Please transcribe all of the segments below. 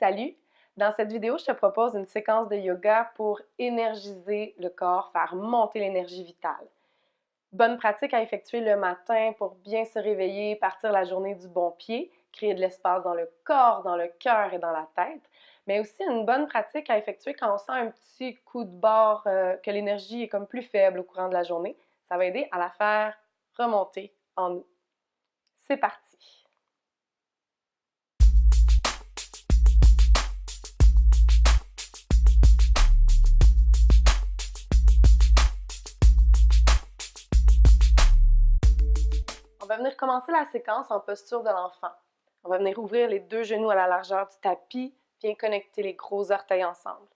Salut! Dans cette vidéo, je te propose une séquence de yoga pour énergiser le corps, faire monter l'énergie vitale. Bonne pratique à effectuer le matin pour bien se réveiller, partir la journée du bon pied, créer de l'espace dans le corps, dans le cœur et dans la tête. Mais aussi une bonne pratique à effectuer quand on sent un petit coup de barre, que l'énergie est comme plus faible au courant de la journée. Ça va aider à la faire remonter en nous. C'est parti! On va venir commencer la séquence en posture de l'enfant. On va venir ouvrir les deux genoux à la largeur du tapis, bien connecter les gros orteils ensemble.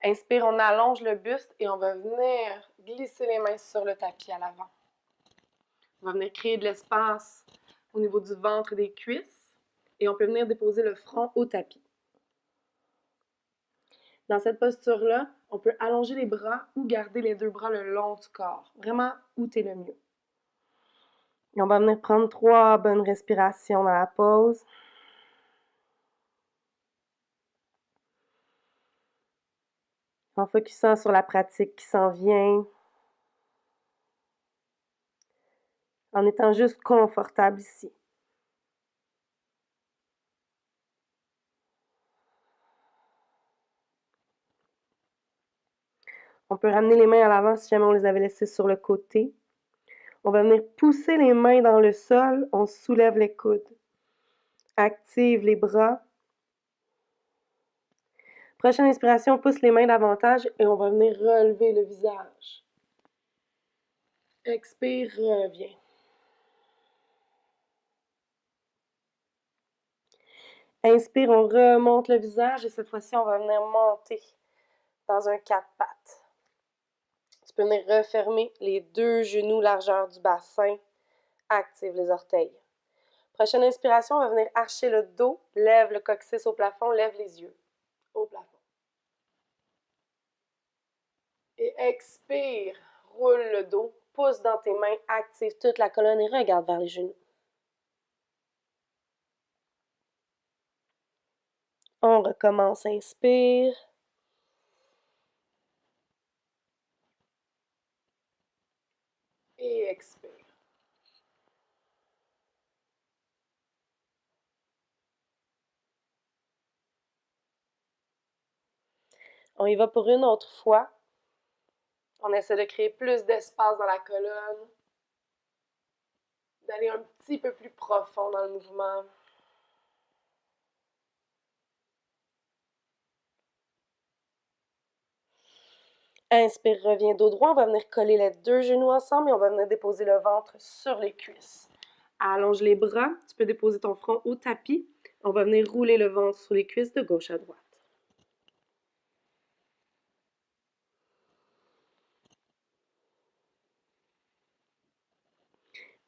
Inspire, on allonge le buste et on va venir glisser les mains sur le tapis à l'avant. On va venir créer de l'espace au niveau du ventre et des cuisses et on peut venir déposer le front au tapis. Dans cette posture-là, on peut allonger les bras ou garder les deux bras le long du corps, vraiment où t'es le mieux. Et on va venir prendre 3 bonnes respirations dans la pause. En focusant sur la pratique qui s'en vient, en étant juste confortable ici. On peut ramener les mains à l'avant si jamais on les avait laissées sur le côté. On va venir pousser les mains dans le sol, on soulève les coudes. Active les bras. Prochaine inspiration, on pousse les mains davantage et on va venir relever le visage. Expire, reviens. Inspire, on remonte le visage et cette fois-ci, on va venir monter dans un 4 pattes. Tu peux venir refermer les deux genoux largeur du bassin. Active les orteils. Prochaine inspiration, on va venir archer le dos, lève le coccyx au plafond, lève les yeux au plafond. Et expire, roule le dos, pousse dans tes mains, active toute la colonne et regarde vers les genoux. On recommence, inspire. Et expire. On y va pour une autre fois. On essaie de créer plus d'espace dans la colonne, d'aller un petit peu plus profond dans le mouvement. Inspire, reviens dos droit. On va venir coller les deux genoux ensemble et on va venir déposer le ventre sur les cuisses. Allonge les bras. Tu peux déposer ton front au tapis. On va venir rouler le ventre sur les cuisses de gauche à droite.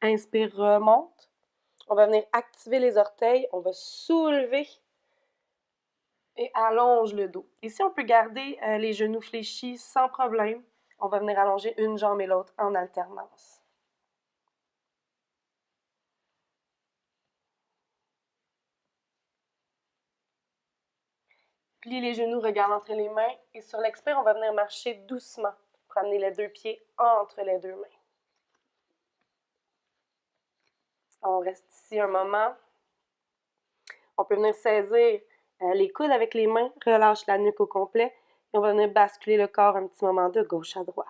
Inspire, remonte. On va venir activer les orteils. On va soulever et allonge le dos. Ici, on peut garder les genoux fléchis sans problème. On va venir allonger une jambe et l'autre en alternance. Plie les genoux, regarde entre les mains. Et sur l'expire, on va venir marcher doucement pour amener les deux pieds entre les deux mains. On reste ici un moment. On peut venir saisir les coudes avec les mains, relâche la nuque au complet. Et on va venir basculer le corps un petit moment de gauche à droite.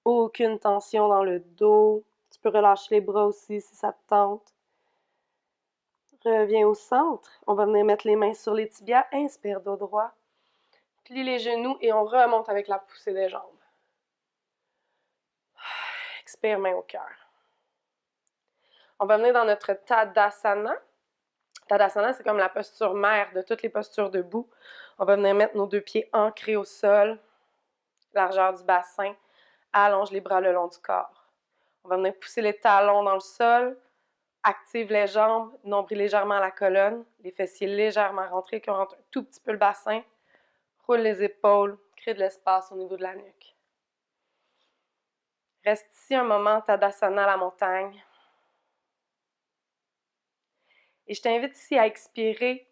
Aucune tension dans le dos. Tu peux relâcher les bras aussi si ça te tente. Reviens au centre. On va venir mettre les mains sur les tibias. Inspire dos droit. Plie les genoux et on remonte avec la poussée des jambes. Expire, main au cœur. On va venir dans notre Tadasana. Tadasana, c'est comme la posture mère de toutes les postures debout. On va venir mettre nos deux pieds ancrés au sol, largeur du bassin. Allonge les bras le long du corps. On va venir pousser les talons dans le sol. Active les jambes, nombril légèrement à la colonne, les fessiers légèrement rentrés, qui rentrent un tout petit peu le bassin. Roule les épaules, crée de l'espace au niveau de la nuque. Reste ici un moment, Tadasana, la montagne. Et je t'invite ici à expirer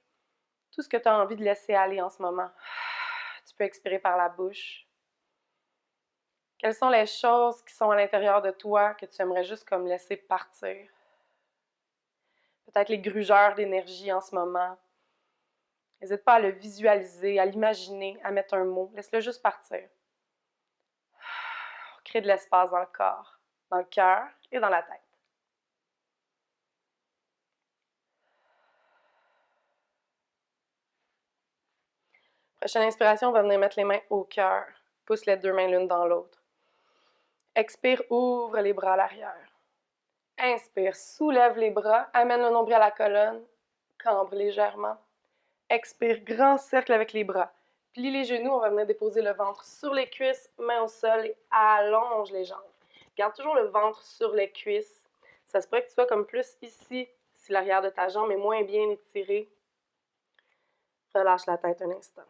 tout ce que tu as envie de laisser aller en ce moment. Tu peux expirer par la bouche. Quelles sont les choses qui sont à l'intérieur de toi que tu aimerais juste comme laisser partir? Peut-être les grugeurs d'énergie en ce moment. N'hésite pas à le visualiser, à l'imaginer, à mettre un mot. Laisse-le juste partir. Crée de l'espace dans le corps, dans le cœur et dans la tête. Prochaine inspiration, on va venir mettre les mains au cœur. Pousse les deux mains l'une dans l'autre. Expire, ouvre les bras à l'arrière. Inspire, soulève les bras, amène le nombril à la colonne, cambre légèrement. Expire, grand cercle avec les bras. Plie les genoux, on va venir déposer le ventre sur les cuisses, main au sol et allonge les jambes. Garde toujours le ventre sur les cuisses. Ça se pourrait que tu sois comme plus ici, si l'arrière de ta jambe est moins bien étiré. Relâche la tête un instant.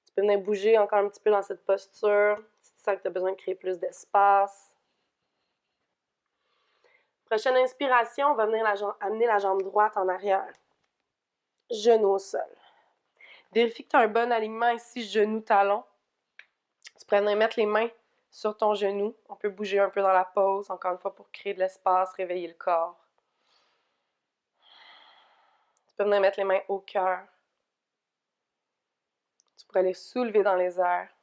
Tu peux venir bouger encore un petit peu dans cette posture, si tu sens que tu as besoin de créer plus d'espace. Prochaine inspiration, on va venir amener la jambe droite en arrière. Genou au sol. Vérifie que tu as un bon alignement ici, genou-talon. Tu pourrais venir mettre les mains sur ton genou. On peut bouger un peu dans la pose, encore une fois, pour créer de l'espace, réveiller le corps. Tu peux venir mettre les mains au cœur. Tu pourrais les soulever dans les airs.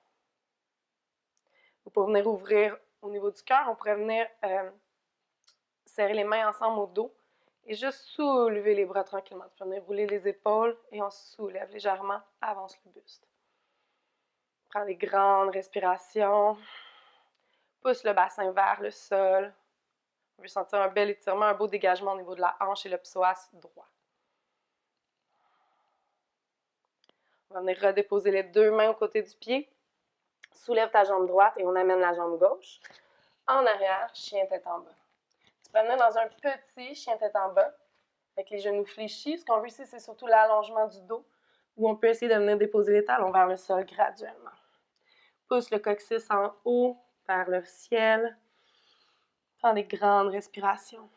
Ou pour venir ouvrir au niveau du cœur, on pourrait venir serrer les mains ensemble au dos et juste soulever les bras tranquillement. Tu peux venir rouler les épaules et on soulève légèrement, avance le buste. Prends des grandes respirations. Pousse le bassin vers le sol. On veut sentir un bel étirement, un beau dégagement au niveau de la hanche et le psoas droit. On va venir redéposer les deux mains aux côtés du pied. Soulève ta jambe droite et on amène la jambe gauche. En arrière, chien tête en bas. Tu peux venir dans un petit chien tête en bas, avec les genoux fléchis. Ce qu'on veut ici, c'est surtout l'allongement du dos, où on peut essayer de venir déposer les talons vers le sol graduellement. Pousse le coccyx en haut, vers le ciel. Prends des grandes respirations.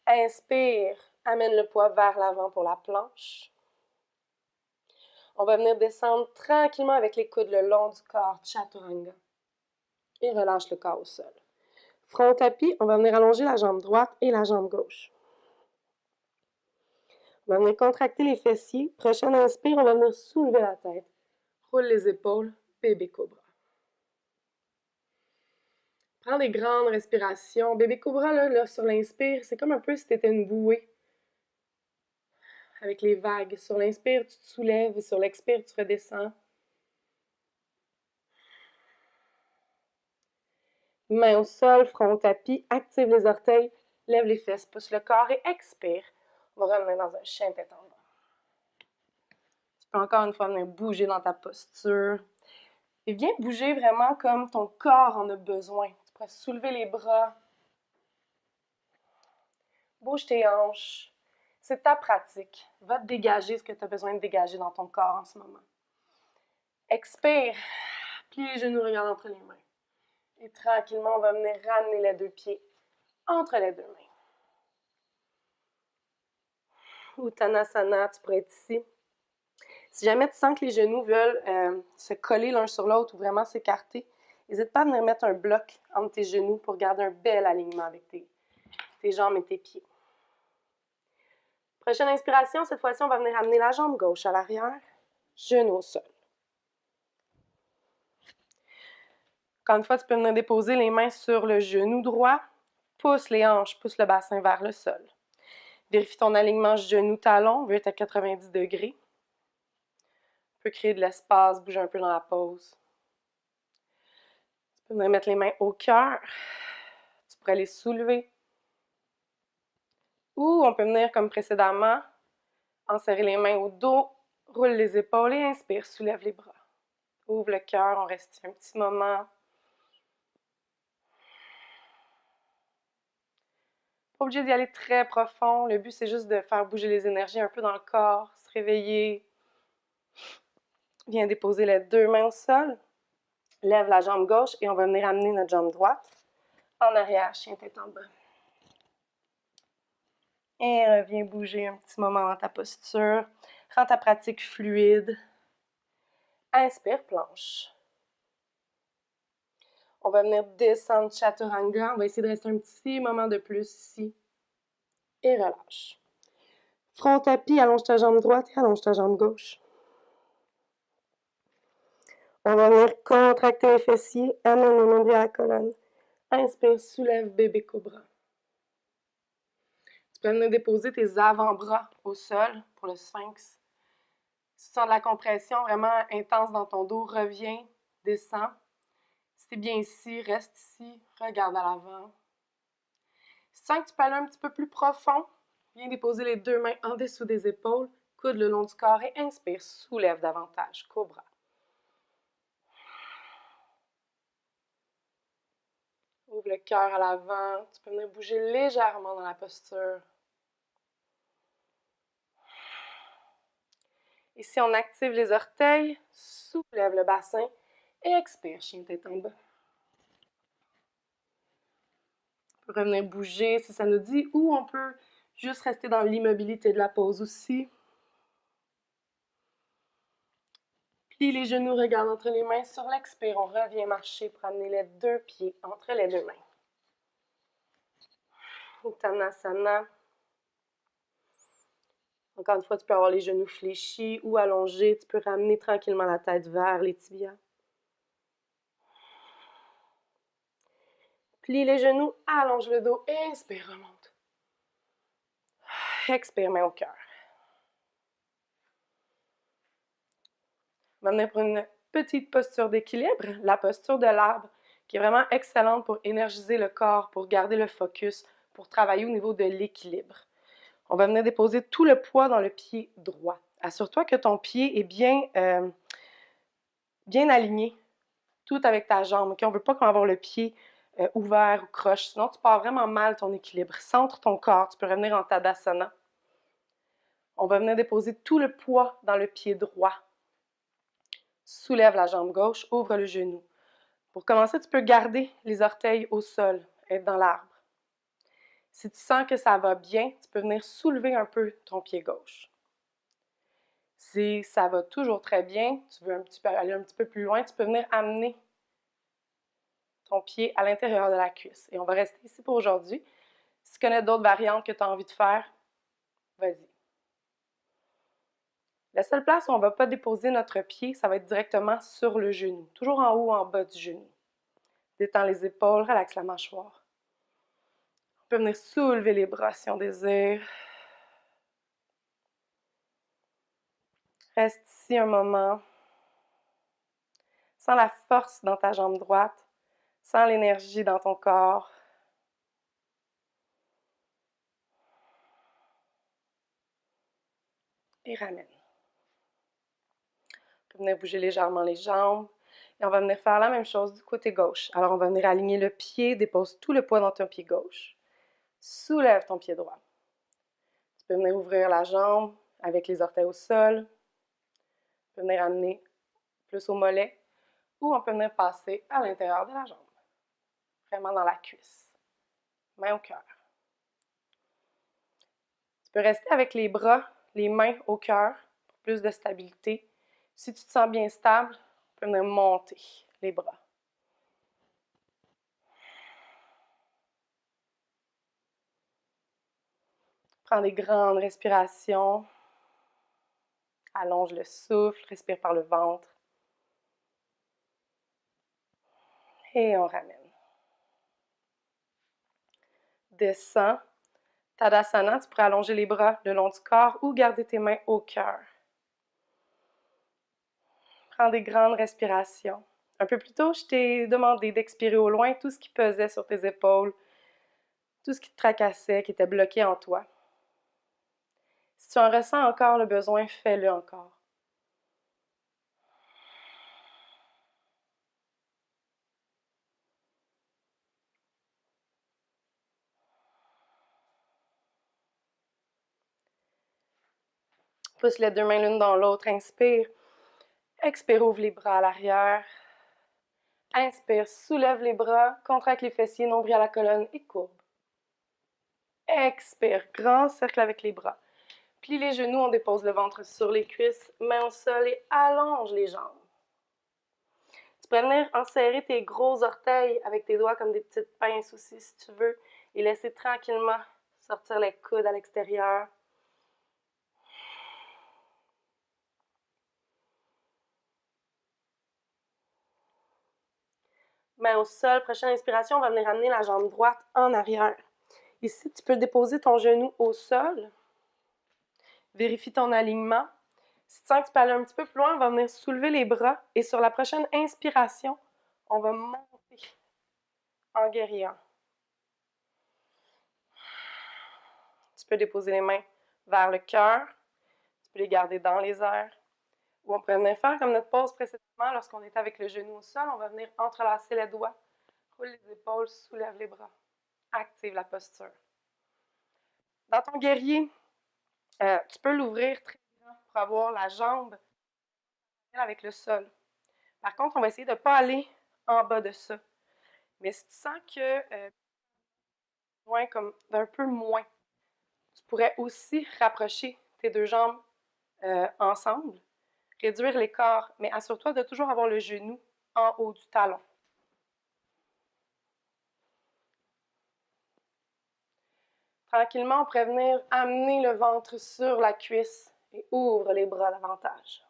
Inspire, amène le poids vers l'avant pour la planche. On va venir descendre tranquillement avec les coudes le long du corps, chaturanga. Et relâche le corps au sol. Front au tapis, on va venir allonger la jambe droite et la jambe gauche. On va venir contracter les fessiers. Prochaine inspire, on va venir soulever la tête. Roule les épaules, bébé cobra. Prends des grandes respirations. Bébé cobra, là sur l'inspire, c'est comme un peu si tu étais une bouée. Avec les vagues. Sur l'inspire, tu te soulèves et sur l'expire, tu redescends. Main au sol, front au tapis, active les orteils, lève les fesses, pousse le corps et expire. On va revenir dans un chien tête en bas. Tu peux encore une fois venir bouger dans ta posture. Et viens bouger vraiment comme ton corps en a besoin. Tu pourrais soulever les bras. Bouge tes hanches. C'est ta pratique. Va te dégager ce que tu as besoin de dégager dans ton corps en ce moment. Expire. Plie les genoux, regarde entre les mains. Et tranquillement, on va venir ramener les deux pieds entre les deux mains. Uttanasana, tu pourrais être ici. Si jamais tu sens que les genoux veulent se coller l'un sur l'autre ou vraiment s'écarter, n'hésite pas à venir mettre un bloc entre tes genoux pour garder un bel alignement avec tes jambes et tes pieds. Prochaine inspiration, cette fois-ci, on va venir amener la jambe gauche à l'arrière, genou au sol. Encore une fois, tu peux venir déposer les mains sur le genou droit, pousse les hanches, pousse le bassin vers le sol. Vérifie ton alignement genou-talon, veut être à 90 degrés. Tu peux créer de l'espace, bouger un peu dans la pose. Tu peux venir mettre les mains au cœur. Tu pourrais les soulever. Ou on peut venir comme précédemment, enserrer les mains au dos, roule les épaules et inspire, soulève les bras. Ouvre le cœur, on reste un petit moment. Pas obligé d'y aller très profond. Le but, c'est juste de faire bouger les énergies un peu dans le corps, se réveiller. Viens déposer les deux mains au sol. Lève la jambe gauche et on va venir amener notre jambe droite En arrière, chien tête en bas. Et reviens bouger un petit moment dans ta posture. Rends ta pratique fluide. Inspire, planche. On va venir descendre Chaturanga. On va essayer de rester un petit moment de plus ici. Et relâche. Front tapis, allonge ta jambe droite et allonge ta jambe gauche. On va venir contracter les fessiers, amène le nombril à la colonne. Inspire, soulève bébé cobra. Tu peux venir déposer tes avant-bras au sol pour le sphinx. Si tu sens de la compression vraiment intense dans ton dos, reviens, descends. Si tu es bien ici, reste ici, regarde à l'avant. Si tu sens que tu peux aller un petit peu plus profond, viens déposer les deux mains en dessous des épaules, coude le long du corps et inspire, soulève davantage, cobra. Ouvre le cœur à l'avant, tu peux venir bouger légèrement dans la posture. Ici, on active les orteils, soulève le bassin et expire, chien tête en bas. On peut revenir bouger si ça nous dit, ou on peut juste rester dans l'immobilité de la pose aussi. Plie les genoux, regarde entre les mains. Sur l'expire, on revient marcher pour amener les deux pieds entre les deux mains. Uttanasana. Encore une fois, tu peux avoir les genoux fléchis ou allongés. Tu peux ramener tranquillement la tête vers les tibias. Plie les genoux, allonge le dos. Inspire, remonte. Expire, main au cœur. On va venir pour une petite posture d'équilibre, la posture de l'arbre, qui est vraiment excellente pour énergiser le corps, pour garder le focus, pour travailler au niveau de l'équilibre. On va venir déposer tout le poids dans le pied droit. Assure-toi que ton pied est bien aligné, tout avec ta jambe. Okay? On ne veut pas avoir le pied ouvert ou croche, sinon tu pars vraiment mal ton équilibre. Centre ton corps, tu peux revenir en Tadasana. On va venir déposer tout le poids dans le pied droit. Soulève la jambe gauche, ouvre le genou. Pour commencer, tu peux garder les orteils au sol, être dans l'arbre. Si tu sens que ça va bien, tu peux venir soulever un peu ton pied gauche. Si ça va toujours très bien, tu veux aller un petit peu plus loin, tu peux venir amener ton pied à l'intérieur de la cuisse. Et on va rester ici pour aujourd'hui. Si tu connais d'autres variantes que tu as envie de faire, vas-y. La seule place où on ne va pas déposer notre pied, ça va être directement sur le genou, toujours en haut ou en bas du genou. Détends les épaules, relaxe la mâchoire. On peut venir soulever les bras si on désire. Reste ici un moment. Sens la force dans ta jambe droite. Sens l'énergie dans ton corps. Et ramène. On peut venir bouger légèrement les jambes. Et on va venir faire la même chose du côté gauche. Alors, on va venir aligner le pied, dépose tout le poids dans ton pied gauche. Soulève ton pied droit. Tu peux venir ouvrir la jambe avec les orteils au sol. Tu peux venir amener plus au mollet. Ou on peut venir passer à l'intérieur de la jambe. Vraiment dans la cuisse. Main au cœur. Tu peux rester avec les bras, les mains au cœur pour plus de stabilité. Si tu te sens bien stable, tu peux venir monter les bras. Prends des grandes respirations. Allonge le souffle, respire par le ventre. Et on ramène. Descends. Tadasana, tu pourrais allonger les bras le long du corps ou garder tes mains au cœur. Prends des grandes respirations. Un peu plus tôt, je t'ai demandé d'expirer au loin tout ce qui pesait sur tes épaules, tout ce qui te tracassait, qui était bloqué en toi. Si tu en ressens encore le besoin, fais-le encore. Pousse les deux mains l'une dans l'autre, inspire. Expire, ouvre les bras à l'arrière. Inspire, soulève les bras, contracte les fessiers, nombril à la colonne et courbe. Expire, grand cercle avec les bras. Plie les genoux, on dépose le ventre sur les cuisses, mains au sol et allonge les jambes. Tu peux venir enserrer tes gros orteils avec tes doigts comme des petites pinces aussi si tu veux et laisser tranquillement sortir les coudes à l'extérieur. Main au sol, prochaine inspiration, on va venir amener la jambe droite en arrière. Ici, tu peux déposer ton genou au sol. Vérifie ton alignement. Si tu sens que tu peux aller un petit peu plus loin, on va venir soulever les bras et sur la prochaine inspiration, on va monter en guerrier. Tu peux déposer les mains vers le cœur. Tu peux les garder dans les airs. Ou on pourrait venir faire comme notre pause précédemment lorsqu'on était avec le genou au sol. On va venir entrelacer les doigts, roule les épaules, soulève les bras. Active la posture. Dans ton guerrier, tu peux l'ouvrir très grand pour avoir la jambe avec le sol. Par contre, on va essayer de ne pas aller en bas de ça. Mais si tu sens que loin, comme d'un peu moins, tu pourrais aussi rapprocher tes deux jambes ensemble, réduire l'écart, mais assure-toi de toujours avoir le genou en haut du talon. Tranquillement, on pourrait venir amener le ventre sur la cuisse et ouvre les bras davantage.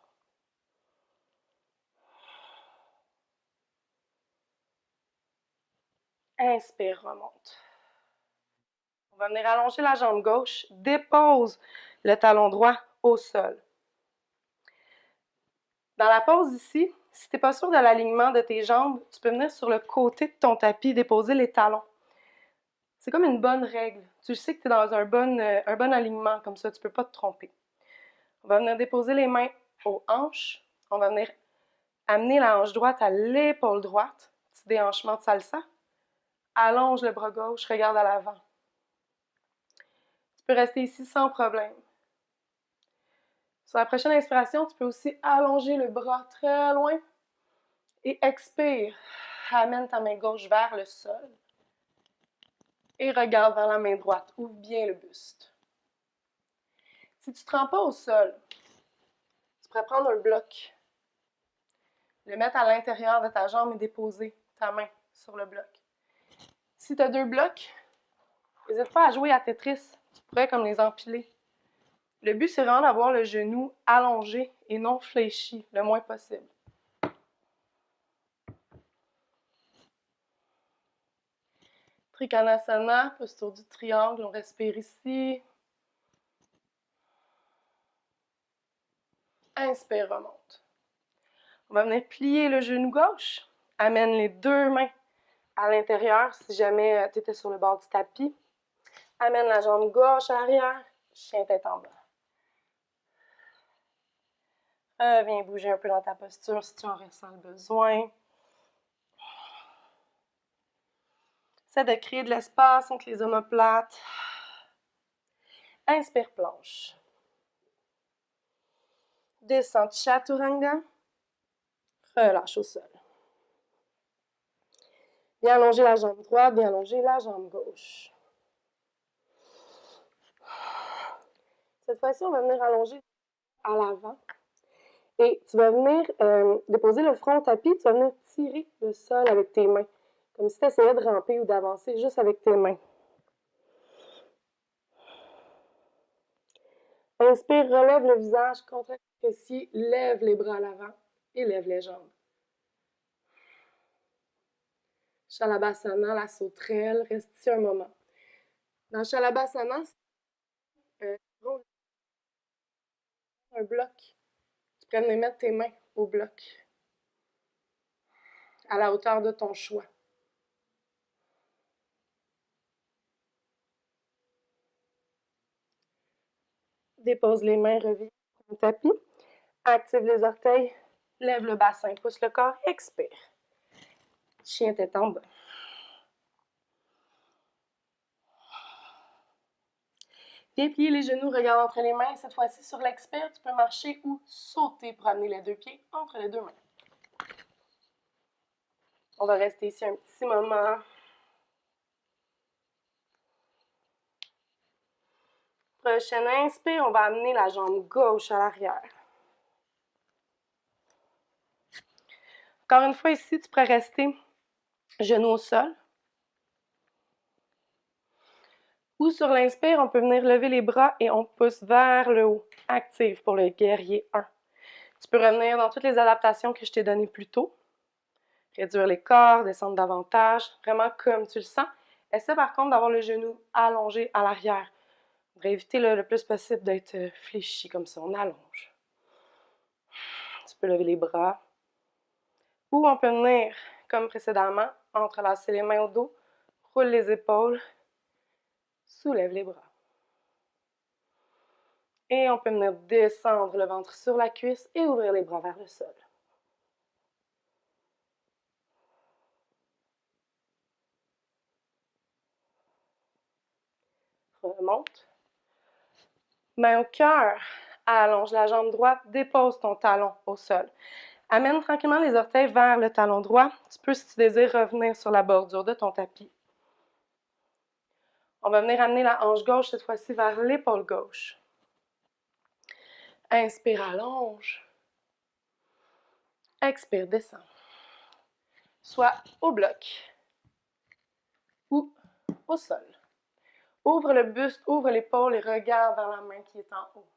Inspire, remonte. On va venir allonger la jambe gauche, dépose le talon droit au sol. Dans la pause ici, si tu n'es pas sûr de l'alignement de tes jambes, tu peux venir sur le côté de ton tapis, déposer les talons. C'est comme une bonne règle. Tu sais que tu es dans un bon alignement, comme ça, tu ne peux pas te tromper. On va venir déposer les mains aux hanches. On va venir amener la hanche droite à l'épaule droite. Petit déhanchement de salsa. Allonge le bras gauche, regarde à l'avant. Tu peux rester ici sans problème. Sur la prochaine inspiration, tu peux aussi allonger le bras très loin et expire. Amène ta main gauche vers le sol et regarde vers la main droite. Ouvre bien le buste. Si tu ne te rends pas au sol, tu pourrais prendre un bloc, le mettre à l'intérieur de ta jambe et déposer ta main sur le bloc. Si tu as deux blocs, n'hésite pas à jouer à Tetris. Tu pourrais comme les empiler. Le but, c'est vraiment d'avoir le genou allongé et non fléchi le moins possible. Trikonasana, posture du triangle, on respire ici. Inspire, remonte. On va venir plier le genou gauche. Amène les deux mains à l'intérieur si jamais tu étais sur le bord du tapis. Amène la jambe gauche à l'arrière. Chien tête en bas. Viens bouger un peu dans ta posture si tu en ressens le besoin. Essaie de créer de l'espace entre les omoplates. Inspire, planche. Descends, chaturanga. Relâche au sol. Bien allonger la jambe droite, bien allonger la jambe gauche. Cette fois-ci, on va venir allonger à l'avant. Et tu vas venir déposer le front au tapis, tu vas venir tirer le sol avec tes mains. Comme si tu essayais de ramper ou d'avancer juste avec tes mains. Inspire, relève le visage, contracte les fessiers, lève les bras à l'avant et lève les jambes. Shalabhasana, la sauterelle, reste ici un moment. Dans Shalabhasana, un bloc. Tu peux venir mettre tes mains au bloc, à la hauteur de ton choix. Dépose les mains, reviens sur le tapis. Active les orteils, lève le bassin, pousse le corps, expire. Chien tête en bas. Viens plier les genoux, regarde entre les mains. Cette fois-ci, sur l'expire, tu peux marcher ou sauter pour amener les deux pieds entre les deux mains. On va rester ici un petit moment. Prochaine inspire, on va amener la jambe gauche à l'arrière. Encore une fois, ici, tu pourrais rester genou au sol. Ou sur l'inspire, on peut venir lever les bras et on pousse vers le haut. Active pour le guerrier 1. Tu peux revenir dans toutes les adaptations que je t'ai données plus tôt. Réduire les corps, descendre davantage, vraiment comme tu le sens. Essaie par contre d'avoir le genou allongé à l'arrière. On devrait éviter le plus possible d'être fléchi comme ça. On allonge. Tu peux lever les bras. Ou on peut venir, comme précédemment, entrelacer les mains au dos, roule les épaules, soulève les bras. Et on peut venir descendre le ventre sur la cuisse et ouvrir les bras vers le sol. Remonte. Main au cœur. Allonge la jambe droite, dépose ton talon au sol. Amène tranquillement les orteils vers le talon droit. Tu peux, si tu désires, revenir sur la bordure de ton tapis. On va venir amener la hanche gauche, cette fois-ci, vers l'épaule gauche. Inspire, allonge. Expire, descend. Soit au bloc ou au sol. Ouvre le buste, ouvre l'épaule et regarde vers la main qui est en haut.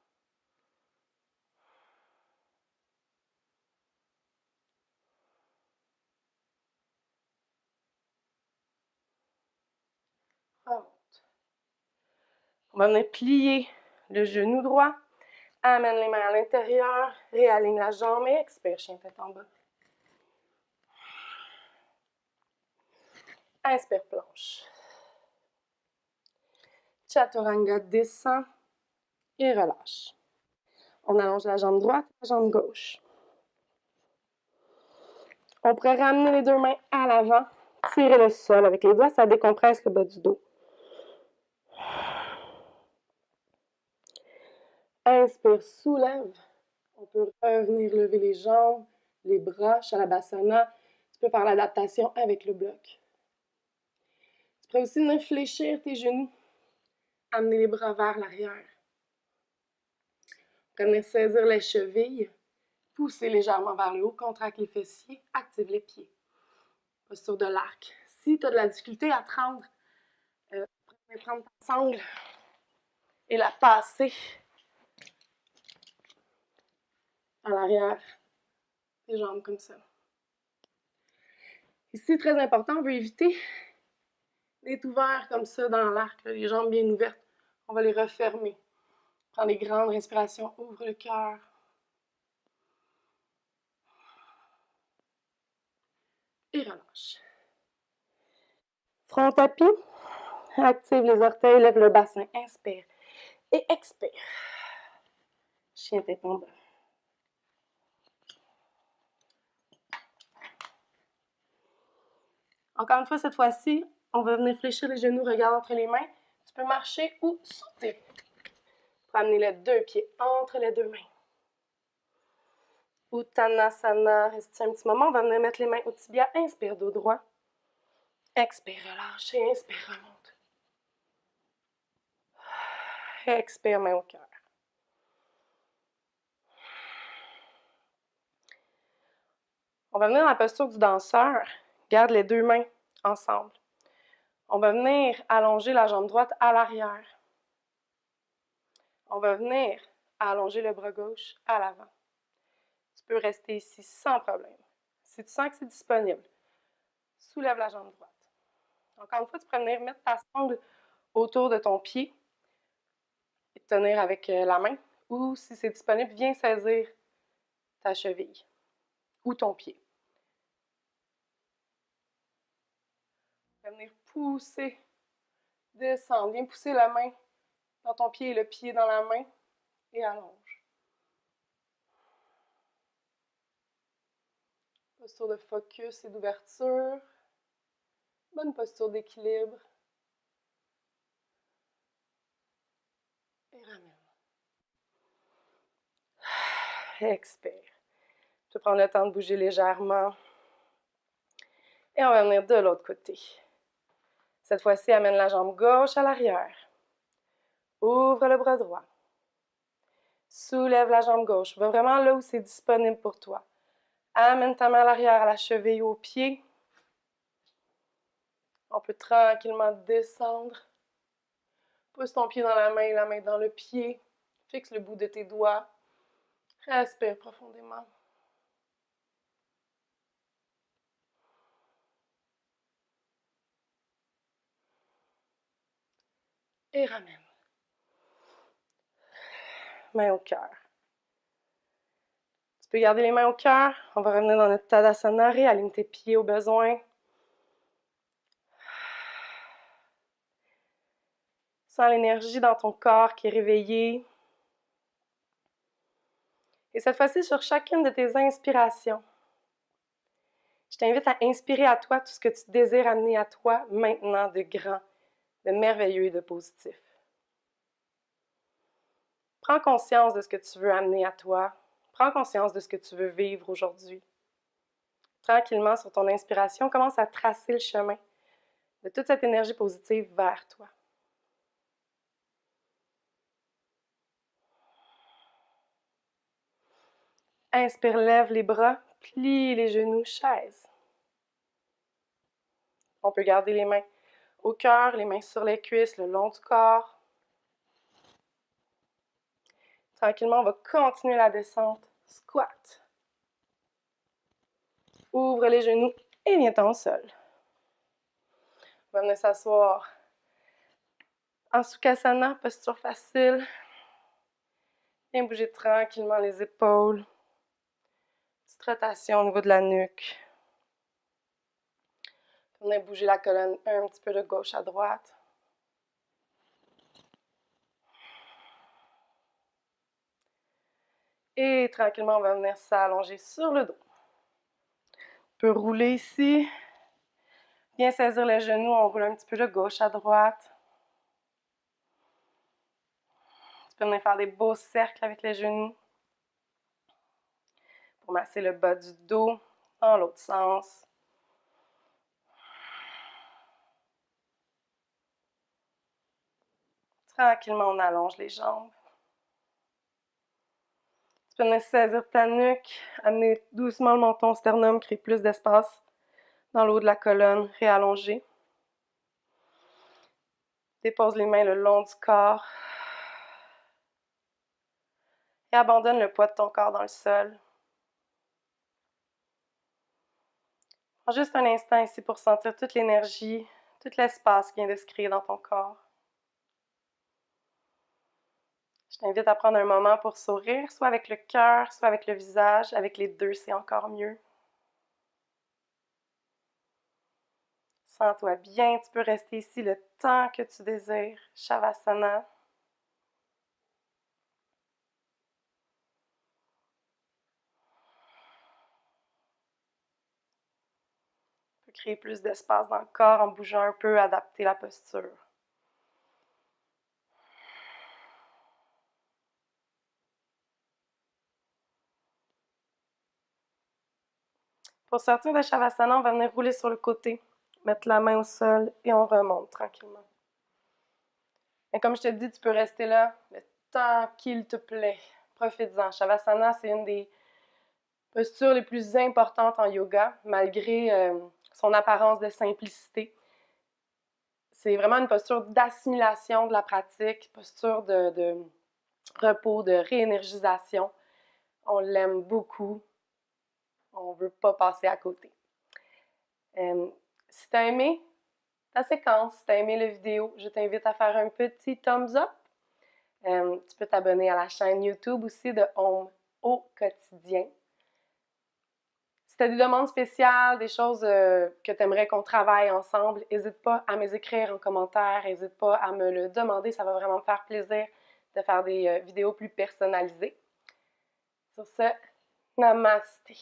Remonte. On va venir plier le genou droit. Amène les mains à l'intérieur. Réaligne la jambe et expire, chien tête en bas. Inspire, planche. Chaturanga descend et relâche. On allonge la jambe droite et la jambe gauche. On pourrait ramener les deux mains à l'avant, tirer le sol avec les doigts, ça décompresse le bas du dos. Inspire, soulève. On peut revenir lever les jambes, les bras, Shalabhasana. Tu peux faire l'adaptation avec le bloc. Tu peux aussi venir fléchir tes genoux, amener les bras vers l'arrière. Venir saisir les chevilles, pousser légèrement vers le haut, contracte les fessiers, active les pieds. Posture de l'arc. Si tu as de la difficulté à te rendre, prendre ta sangle et la passer à l'arrière des jambes comme ça. Ici, très important, on veut éviter d'être ouvert comme ça dans l'arc, les jambes bien ouvertes. On va les refermer. Prends des grandes respirations, ouvre le cœur. Et relâche. Front tapis, active les orteils, lève le bassin, inspire et expire. Chien tête en bas. Encore une fois, cette fois-ci, on va venir fléchir les genoux, regarde entre les mains. Tu peux marcher ou sauter. Pour amener les deux pieds entre les deux mains. Uttanasana, reste un petit moment. On va venir mettre les mains au tibia. Inspire, dos droit. Expire, relâche et inspire, remonte. Expire, main au cœur. On va venir dans la posture du danseur. Garde les deux mains ensemble. On va venir allonger la jambe droite à l'arrière. On va venir allonger le bras gauche à l'avant. Tu peux rester ici sans problème. Si tu sens que c'est disponible, soulève la jambe droite. Encore une fois, tu peux venir mettre ta sangle autour de ton pied et tenir avec la main. Ou si c'est disponible, viens saisir ta cheville ou ton pied. Tu vas venir pousser, descendre. Viens pousser la main dans ton pied et le pied dans la main et allonge. Posture de focus et d'ouverture. Bonne posture d'équilibre. Et ramène. Expire. Tu peux prendre le temps de bouger légèrement. Et on va venir de l'autre côté. Cette fois-ci, amène la jambe gauche à l'arrière. Ouvre le bras droit. Soulève la jambe gauche. Va vraiment là où c'est disponible pour toi. Amène ta main à l'arrière, à la cheville, au pied. On peut tranquillement descendre. Pousse ton pied dans la main dans le pied. Fixe le bout de tes doigts. Respire profondément. Et ramène. Main au cœur. Tu peux garder les mains au cœur. On va revenir dans notre Tadasana. Réaligne tes pieds au besoin. Sens l'énergie dans ton corps qui est réveillée. Et cette fois-ci, sur chacune de tes inspirations, je t'invite à inspirer à toi tout ce que tu désires amener à toi maintenant de grand, de merveilleux et de positif. Prends conscience de ce que tu veux amener à toi. Prends conscience de ce que tu veux vivre aujourd'hui. Tranquillement, sur ton inspiration, commence à tracer le chemin de toute cette énergie positive vers toi. Inspire, lève les bras, plie les genoux, chaise. On peut garder les mains au cœur, les mains sur les cuisses, le long du corps. Tranquillement, on va continuer la descente. Squat. Ouvre les genoux et viens-t'en au sol. On va venir s'asseoir en Sukhasana, posture facile. Viens bouger tranquillement les épaules. Petite rotation au niveau de la nuque. Venez bouger la colonne un petit peu de gauche à droite. Et tranquillement, on va venir s'allonger sur le dos. On peut rouler ici. Bien saisir les genoux, on roule un petit peu de gauche à droite. Tu peux venir faire des beaux cercles avec les genoux pour masser le bas du dos dans l'autre sens. Tranquillement, on allonge les jambes. Tu peux venir saisir ta nuque, amener doucement le menton au sternum, créer plus d'espace dans le haut de la colonne, réallonger. Dépose les mains le long du corps. Et abandonne le poids de ton corps dans le sol. Prends juste un instant ici pour sentir toute l'énergie, tout l'espace qui vient de se créer dans ton corps. Je t'invite à prendre un moment pour sourire, soit avec le cœur, soit avec le visage. Avec les deux, c'est encore mieux. Sens-toi bien, tu peux rester ici le temps que tu désires. Shavasana. Tu peux créer plus d'espace dans le corps en bougeant un peu, adapter la posture. Pour sortir de Shavasana, on va venir rouler sur le côté, mettre la main au sol et on remonte tranquillement. Et comme je te dis, tu peux rester là le temps qu'il te plaît. Profites-en. Shavasana, c'est une des postures les plus importantes en yoga, malgré son apparence de simplicité. C'est vraiment une posture d'assimilation de la pratique, posture de repos, de réénergisation. On l'aime beaucoup. On ne veut pas passer à côté. Si tu as aimé ta séquence, si tu as aimé la vidéo, je t'invite à faire un petit thumbs up. Tu peux t'abonner à la chaîne YouTube aussi de Home au quotidien. Si tu as des demandes spéciales, des choses que tu aimerais qu'on travaille ensemble, n'hésite pas à me les écrire en commentaire, n'hésite pas à me le demander, ça va vraiment me faire plaisir de faire des vidéos plus personnalisées. Sur ce, namasté!